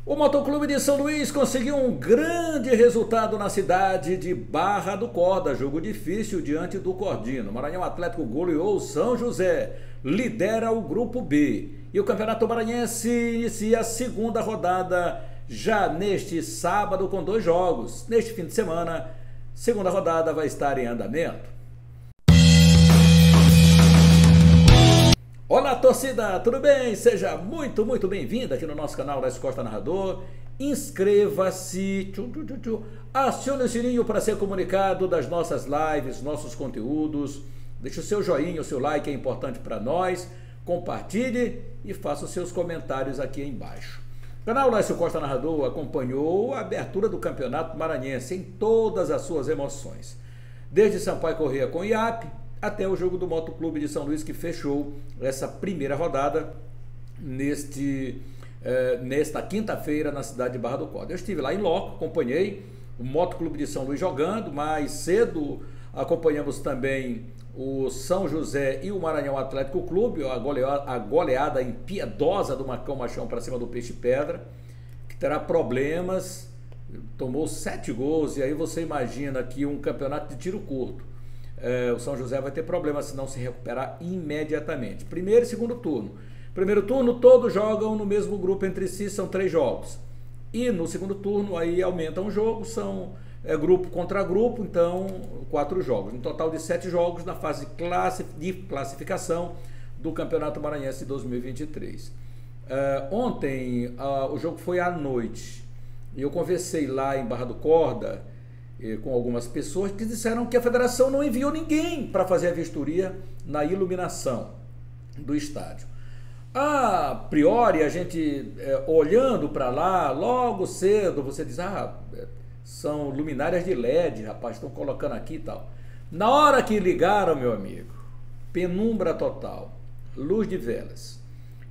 O Motoclube de São Luís conseguiu um grande resultado na cidade de Barra do Corda, jogo difícil diante do Cordino. Maranhão Atlético goleou São José, lidera o grupo B. E o Campeonato Maranhense inicia a segunda rodada já neste sábado com 2 jogos. Neste fim de semana, segunda rodada vai estar em andamento. Olá, torcida, tudo bem? Seja muito bem-vinda aqui no nosso canal Laís Costa Narrador. Inscreva-se, acione o sininho para ser comunicado das nossas lives, nossos conteúdos. Deixe o seu joinha, o seu like é importante para nós. Compartilhe e faça os seus comentários aqui embaixo. O canal Laís Costa Narrador acompanhou a abertura do Campeonato Maranhense em todas as suas emoções. Desde Sampaio Corrêa com IAP, até o jogo do Motoclube de São Luís, que fechou essa primeira rodada nesta quinta-feira na cidade de Barra do Corda. Eu estive lá em loco, acompanhei o Motoclube de São Luís jogando, mais cedo acompanhamos também o São José e o Maranhão Atlético Clube, a goleada impiedosa do Marcão Machão para cima do Peixe Pedra, que terá problemas, tomou 7 gols, e aí você imagina que um campeonato de tiro curto, o São José vai ter problema se não se recuperar imediatamente. Primeiro e segundo turno. Primeiro turno todos jogam no mesmo grupo entre si, são 3 jogos. E no segundo turno aí aumenta um jogo, são grupo contra grupo, então 4 jogos. Um total de 7 jogos na fase de classificação do Campeonato Maranhense 2023. Ontem o jogo foi à noite e eu conversei lá em Barra do Corda com algumas pessoas que disseram que a federação não enviou ninguém para fazer a vistoria na iluminação do estádio. A priori, a gente olhando para lá, logo cedo, você diz, são luminárias de LED, rapaz, estão colocando aqui e tal. Na hora que ligaram, meu amigo, penumbra total, luz de velas.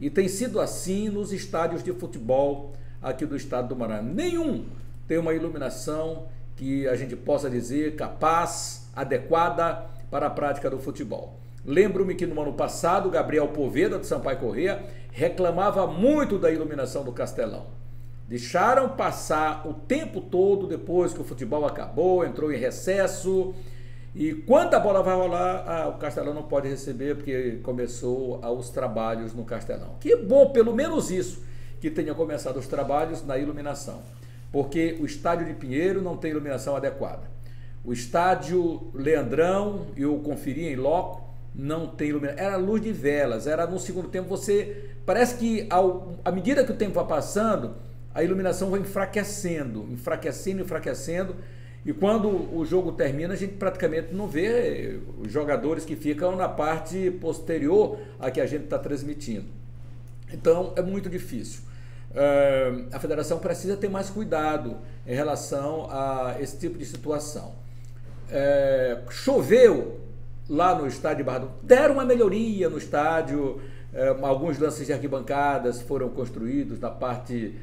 E tem sido assim nos estádios de futebol aqui do estado do Maranhão. Nenhum tem uma iluminação que a gente possa dizer capaz, adequada para a prática do futebol. Lembro-me que no ano passado, Gabriel Poveda, de Sampaio Corrêa, reclamava muito da iluminação do Castelão. Deixaram passar o tempo todo depois que o futebol acabou, entrou em recesso, e quando a bola vai rolar, o Castelão não pode receber porque começou os trabalhos no Castelão. Que bom, pelo menos isso, que tenha começado os trabalhos na iluminação. Porque o estádio de Pinheiro não tem iluminação adequada. O estádio Leandrão, eu conferi em loco, não tem iluminação. Era luz de velas, era no segundo tempo, parece que à medida que o tempo vai passando, a iluminação vai enfraquecendo, e quando o jogo termina, a gente praticamente não vê os jogadores que ficam na parte posterior a que a gente está transmitindo. Então, é muito difícil. A federação precisa ter mais cuidado em relação a esse tipo de situação. Choveu lá no estádio de Barra do Corda, deram uma melhoria no estádio, alguns lances de arquibancadas foram construídos na parte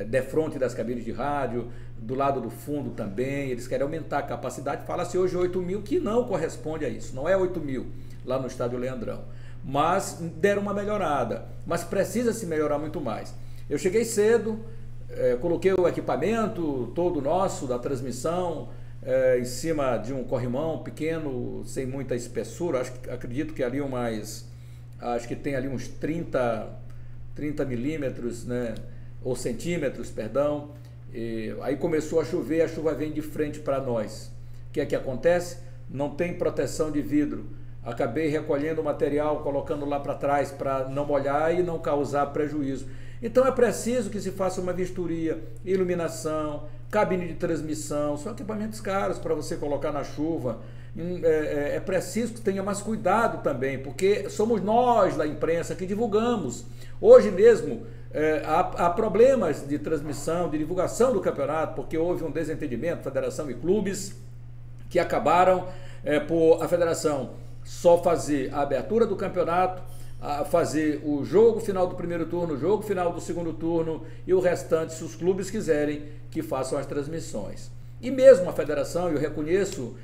defronte das cabines de rádio, do lado do fundo também, eles querem aumentar a capacidade, fala-se hoje 8 mil, que não corresponde a isso, não é 8 mil lá no estádio Leandrão, mas deram uma melhorada, mas precisa se melhorar muito mais. Eu cheguei cedo, coloquei o equipamento todo nosso da transmissão em cima de um corrimão pequeno, sem muita espessura, acredito que ali acho que tem ali uns 30 milímetros, né, ou centímetros, perdão. Aí começou a chover, a chuva vem de frente para nós. O que é que acontece? Não tem proteção de vidro. Acabei recolhendo o material, colocando lá para trás para não molhar e não causar prejuízo. Então é preciso que se faça uma vistoria, iluminação, cabine de transmissão, são equipamentos caros para você colocar na chuva. É preciso que tenha mais cuidado também, porque somos nós da imprensa que divulgamos. Hoje mesmo há problemas de transmissão, de divulgação do campeonato, porque houve um desentendimento, federação e clubes, que acabaram por a federação só fazer a abertura do campeonato, a fazer o jogo final do primeiro turno, o jogo final do segundo turno e o restante, se os clubes quiserem, que façam as transmissões. E mesmo a federação, eu reconheço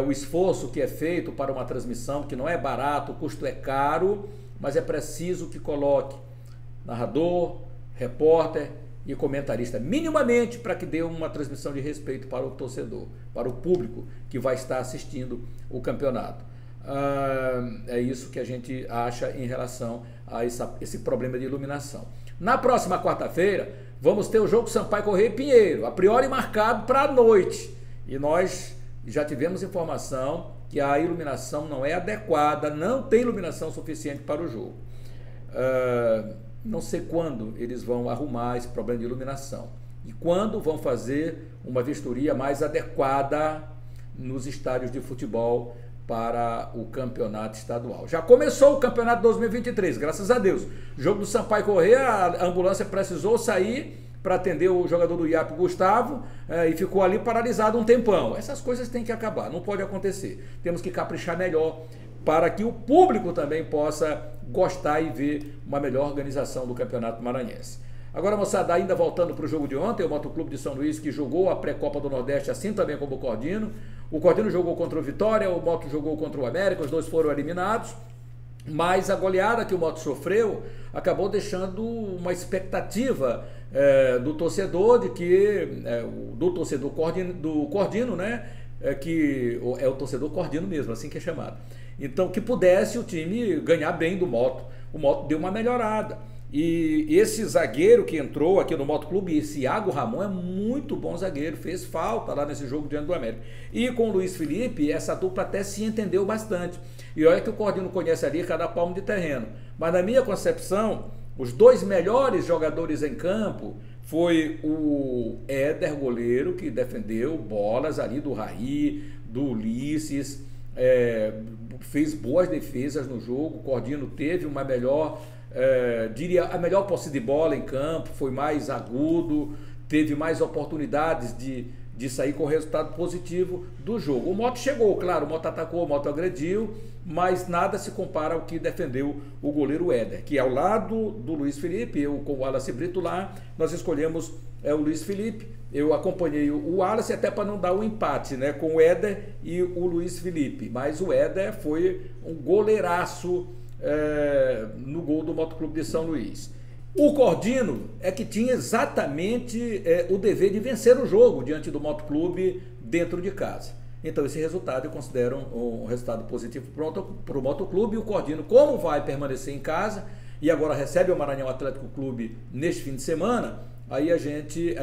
o esforço que é feito para uma transmissão, que não é barato, o custo é caro, mas é preciso que coloque narrador, repórter e comentarista, minimamente, para que dê uma transmissão de respeito para o torcedor, para o público que vai estar assistindo o campeonato. É isso que a gente acha em relação a esse problema de iluminação. Na próxima quarta-feira, vamos ter o jogo Sampaio Corrêa e Pinheiro, a priori marcado para a noite. E nós já tivemos informação que a iluminação não é adequada, não tem iluminação suficiente para o jogo. Não sei quando eles vão arrumar esse problema de iluminação e quando vão fazer uma vistoria mais adequada nos estádios de futebol para o campeonato estadual. Já começou o campeonato 2023, graças a Deus. Jogo do Sampaio Corrêa, a ambulância precisou sair para atender o jogador do IAP, Gustavo, e ficou ali paralisado um tempão. Essas coisas têm que acabar, não pode acontecer. Temos que caprichar melhor para que o público também possa gostar e ver uma melhor organização do Campeonato Maranhense. Agora, moçada, ainda voltando para o jogo de ontem, o Motoclube de São Luís, que jogou a pré-copa do Nordeste, assim também como o Cordino. O Cordino jogou contra o Vitória, o Moto jogou contra o América, os dois foram eliminados. Mas a goleada que o Moto sofreu acabou deixando uma expectativa do torcedor, de que do torcedor do Cordino, né? Que é o torcedor Cordino mesmo, assim que é chamado. Então, que pudesse o time ganhar bem do Moto. O Moto deu uma melhorada. E esse zagueiro que entrou aqui no Motoclube, esse Iago Ramon, é muito bom zagueiro, fez falta lá nesse jogo diante do América. E com o Luiz Felipe, essa dupla até se entendeu bastante. E olha que o Cordino conhece ali cada palmo de terreno. Mas na minha concepção, os dois melhores jogadores em campo foi o Éder, goleiro, que defendeu bolas ali do Raí, do Ulisses, fez boas defesas no jogo. O Cordino teve uma melhor... diria a melhor posse de bola em campo, foi mais agudo, teve mais oportunidades de sair com resultado positivo do jogo. O Moto chegou, claro, o Moto atacou, o Moto agrediu, mas nada se compara ao que defendeu o goleiro Éder, que ao lado do Luiz Felipe, eu com o Wallace Brito lá, nós escolhemos o Luiz Felipe. Eu acompanhei o Wallace até para não dar um empate, né, com o Éder e o Luiz Felipe, mas o Éder foi um goleiraço no gol do Motoclube de São Luís. O Cordino é que tinha exatamente o dever de vencer o jogo diante do Motoclube dentro de casa. Então esse resultado eu considero um resultado positivo para o Motoclube. E o Cordino, como vai permanecer em casa e agora recebe o Maranhão Atlético Clube neste fim de semana, aí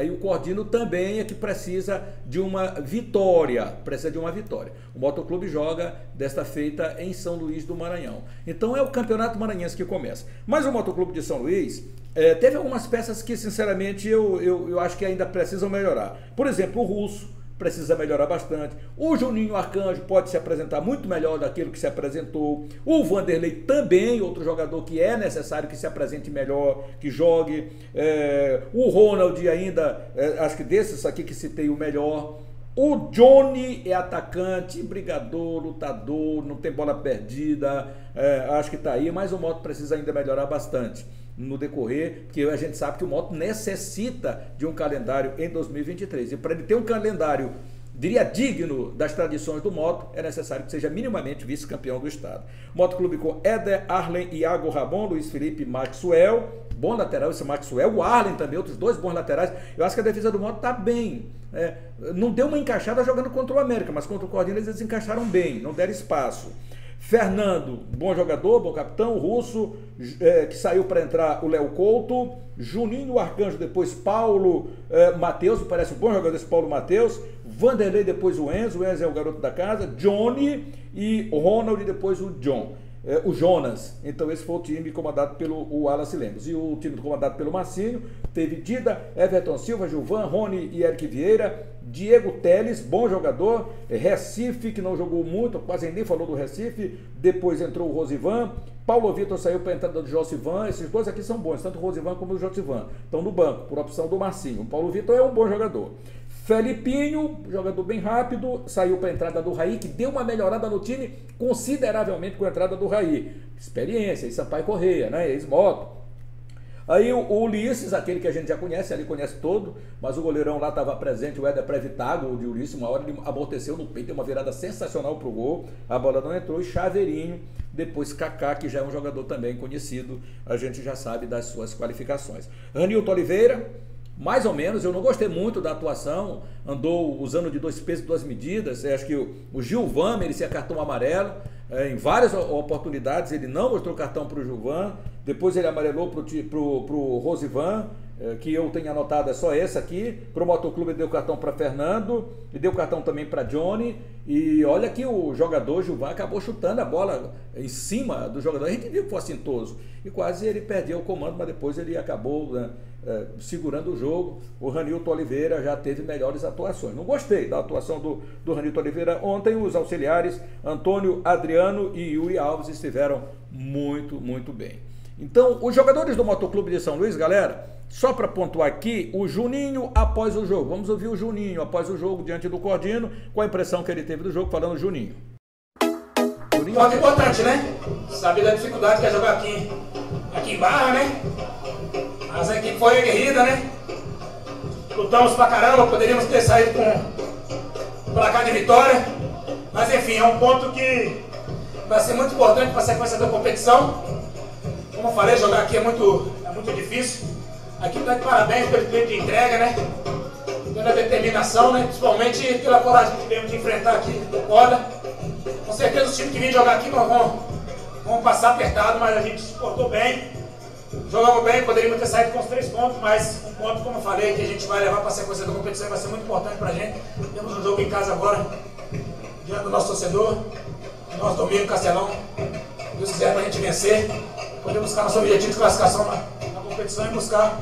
o Cordino também é que precisa de uma vitória, O Motoclube joga desta feita em São Luís do Maranhão. Então é o Campeonato Maranhense que começa. Mas o Motoclube de São Luís teve algumas peças que, sinceramente, eu acho que ainda precisam melhorar. Por exemplo, o Russo precisa melhorar bastante. O Juninho Arcanjo pode se apresentar muito melhor daquilo que se apresentou. O Vanderlei também, outro jogador que é necessário que se apresente melhor, que jogue. O Ronald ainda, acho que desses aqui que citei o melhor. O Johnny é atacante, brigador, lutador, não tem bola perdida, acho que está aí, mas o Moto precisa ainda melhorar bastante no decorrer, porque a gente sabe que o Moto necessita de um calendário em 2023. E para ele ter um calendário, diria, digno das tradições do Moto, é necessário que seja minimamente vice-campeão do estado. Motoclube com Éder, Arlen, Iago Ramon, Luiz Felipe, Maxwell, bom lateral esse Maxwell, o Arlen também, outros dois bons laterais. Eu acho que a defesa do Moto está bem. Não deu uma encaixada jogando contra o América, mas contra o Cordino eles encaixaram bem, não deram espaço. Fernando, bom jogador, bom capitão. O Russo, que saiu para entrar o Léo Couto. Juninho Arcanjo, depois Paulo Matheus, parece um bom jogador esse Paulo Matheus. Vanderlei, depois o Enzo é o garoto da casa. Johnny e o Ronald, e depois o o Jonas. Então esse foi o time comandado pelo Wallace Lemos. E o time comandado pelo Marcinho teve Dida, Everton Silva, Gilvan, Rony e Eric Vieira. Diego Teles, bom jogador. Recife, que não jogou muito, quase ninguém falou do Recife. Depois entrou o Rosivan. Paulo Vitor saiu para a entrada do Josivan. Esses dois aqui são bons, tanto o Rosivan como o Josivan. Estão no banco, por opção do Marcinho. O Paulo Vitor é um bom jogador. Felipinho, jogador bem rápido, saiu para a entrada do Raí, que deu uma melhorada no time consideravelmente com a entrada do Raí. Experiência, Sampaio Corrêa, né? Ex-Moto. Aí o Ulisses, aquele que a gente já conhece, ali conhece todo, mas o goleirão lá estava presente, o Éder Previtago, o de Ulisses, uma hora ele amorteceu no peito, deu uma virada sensacional pro gol, a bola não entrou, e Chaveirinho, depois Kaká, que já é um jogador também conhecido, a gente já sabe das suas qualificações. Ranilton Oliveira, mais ou menos. Eu não gostei muito da atuação, andou usando de 2 pesos e 2 medidas. Eu acho que o Gilvan merecia cartão amarelo. Em várias oportunidades ele não mostrou cartão para o Gilvan, depois ele amarelou para o Rosivan, que eu tenho anotado é só esse aqui. Para o Motoclube ele deu cartão para Fernando e deu cartão também para Johnny. E olha que o jogador Gilvan acabou chutando a bola em cima do jogador. A gente viu que foi assintoso e quase ele perdeu o comando, mas depois ele acabou segurando o jogo. O Ranilton Oliveira já teve melhores atuações. Não gostei da atuação do Ranilton Oliveira ontem. Os auxiliares Antônio, Adriano e Yuri Alves estiveram muito, muito bem. Então, os jogadores do Motoclube de São Luís, galera, só para pontuar aqui, o Juninho após o jogo. Vamos ouvir o Juninho após o jogo diante do Cordino, com a impressão que ele teve do jogo, falando Juninho. Ponto importante, né? Sabe da dificuldade que é jogar aqui em Barra, né? Mas a equipe foi aguerrida, né? Lutamos pra caramba, poderíamos ter saído com placar de vitória. Mas enfim, é um ponto que vai ser muito importante para a sequência da competição. Como eu falei, jogar aqui é muito difícil. A equipe está de parabéns pelo tempo de entrega, né? Pela determinação, né? Principalmente pela coragem que tivemos de enfrentar aqui o Coda. Com certeza os times que vêm jogar aqui vão passar apertado, mas a gente se portou bem. Jogamos bem, poderíamos ter saído com os 3 pontos, mas um ponto, como eu falei, que a gente vai levar para a sequência da competição, vai ser muito importante para a gente. Temos um jogo em casa agora, diante do nosso torcedor, nosso domingo, Castelão. Se Deus quiser, para a gente vencer, poder buscar nosso objetivo de classificação na competição e buscar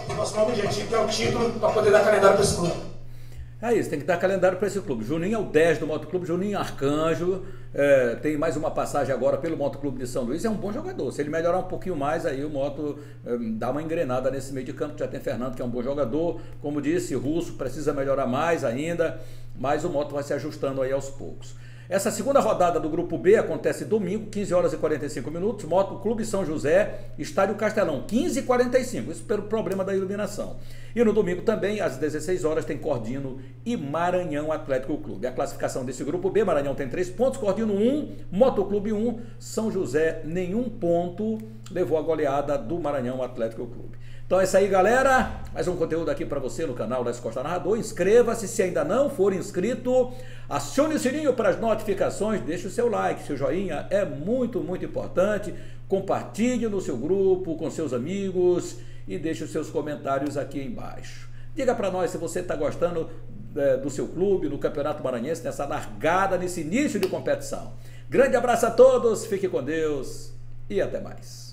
o nosso novo objetivo, que é o título, para poder dar calendário para esse clube. É isso, tem que dar calendário para esse clube. Juninho é o 10 do Motoclube, Juninho Arcanjo, tem mais uma passagem agora pelo Motoclube de São Luís, é um bom jogador. Se ele melhorar um pouquinho mais, aí o Moto dá uma engrenada nesse meio de campo. Já tem Fernando, que é um bom jogador, como disse, Russo precisa melhorar mais ainda, mas o Moto vai se ajustando aí aos poucos. Essa segunda rodada do Grupo B acontece domingo, 15 horas e 45 minutos, Motoclube São José, Estádio Castelão, 15h45, isso pelo problema da iluminação. E no domingo também, às 16 horas, tem Cordino e Maranhão Atlético Clube. A classificação desse Grupo B, Maranhão tem 3 pontos, Cordino 1, Motoclube 1, São José nenhum ponto, levou a goleada do Maranhão Atlético Clube. Então é isso aí, galera, mais um conteúdo aqui para você no canal da Costa Narrador. Inscreva-se se ainda não for inscrito, acione o sininho para as notificações, deixe o seu like, seu joinha é muito, muito importante. Compartilhe no seu grupo, com seus amigos e deixe os seus comentários aqui embaixo. Diga para nós se você está gostando do seu clube, no Campeonato Maranhense, nessa largada, nesse início de competição. Grande abraço a todos, fique com Deus e até mais.